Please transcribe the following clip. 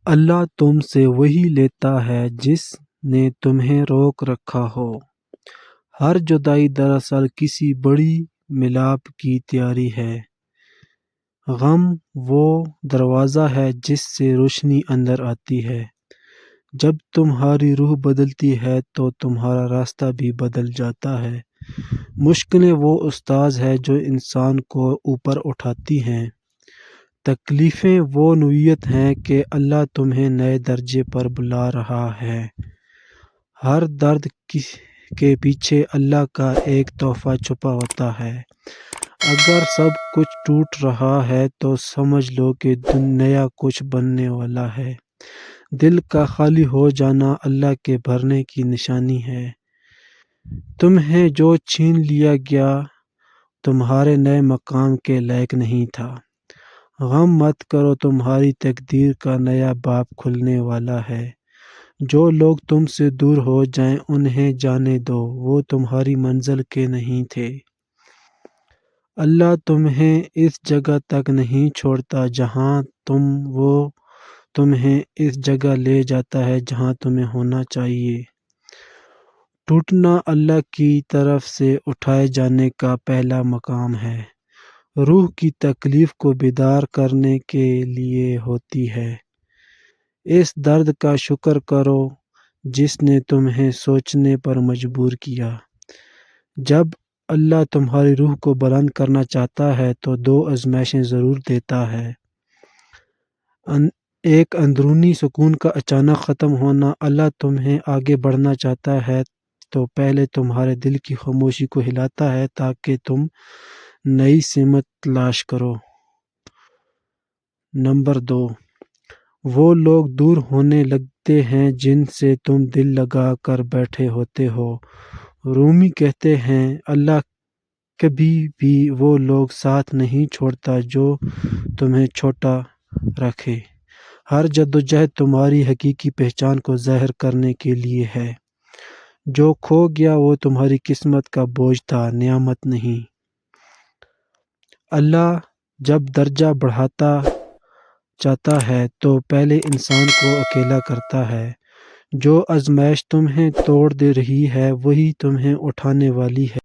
اللہ تم سے وہی لیتا ہے جس نے تمہیں روک رکھا ہو۔ ہر جدائی دراصل کسی بڑی ملاپ کی تیاری ہے۔ غم وہ دروازہ ہے جس سے روشنی اندر آتی ہے۔ جب تمہاری روح بدلتی ہے تو تمہارا راستہ بھی بدل جاتا ہے۔ مشکلیں وہ استاذ ہے جو انسان کو اوپر اٹھاتی ہیں۔ تکلیفیں وہ نوعیت ہیں کہ اللہ تمہیں نئے درجے پر بلا رہا ہے۔ ہر درد کے پیچھے اللہ کا ایک تحفہ چھپا ہوتا ہے۔ اگر سب کچھ ٹوٹ رہا ہے تو سمجھ لو کہ نیا کچھ بننے والا ہے۔ دل کا خالی ہو جانا اللہ کے بھرنے کی نشانی ہے۔ تمہیں جو چھین لیا گیا تمہارے نئے مقام کے لائق نہیں تھا۔ غم مت کرو، تمہاری تقدیر کا نیا باب کھلنے والا ہے۔ جو لوگ تم سے دور ہو جائیں انہیں جانے دو، وہ تمہاری منزل کے نہیں تھے۔ اللہ تمہیں اس جگہ تک نہیں چھوڑتا جہاں وہ تمہیں اس جگہ لے جاتا ہے جہاں تمہیں ہونا چاہیے۔ ٹوٹنا اللہ کی طرف سے اٹھائے جانے کا پہلا مقام ہے۔ روح کی تکلیف کو بیدار کرنے کے لیے ہوتی ہے۔ اس درد کا شکر کرو جس نے تمہیں سوچنے پر مجبور کیا۔ جب اللہ تمہاری روح کو بلند کرنا چاہتا ہے تو دو آزمائشیں ضرور دیتا ہے۔ ایک اندرونی سکون کا اچانک ختم ہونا۔ اللہ تمہیں آگے بڑھنا چاہتا ہے تو پہلے تمہارے دل کی خاموشی کو ہلاتا ہے تاکہ تم نئی سمت تلاش کرو۔ نمبر 2، وہ لوگ دور ہونے لگتے ہیں جن سے تم دل لگا کر بیٹھے ہوتے ہو۔ رومی کہتے ہیں اللہ کبھی بھی وہ لوگ ساتھ نہیں چھوڑتا جو تمہیں چھوٹا رکھے۔ ہر جدوجہد تمہاری حقیقی پہچان کو ظاہر کرنے کے لیے ہے۔ جو کھو گیا وہ تمہاری قسمت کا بوجھ تھا، نعمت نہیں۔ اللہ جب درجہ بڑھاتا چاہتا ہے تو پہلے انسان کو اکیلا کرتا ہے۔ جو آزمائش تمہیں توڑ دے رہی ہے وہی تمہیں اٹھانے والی ہے۔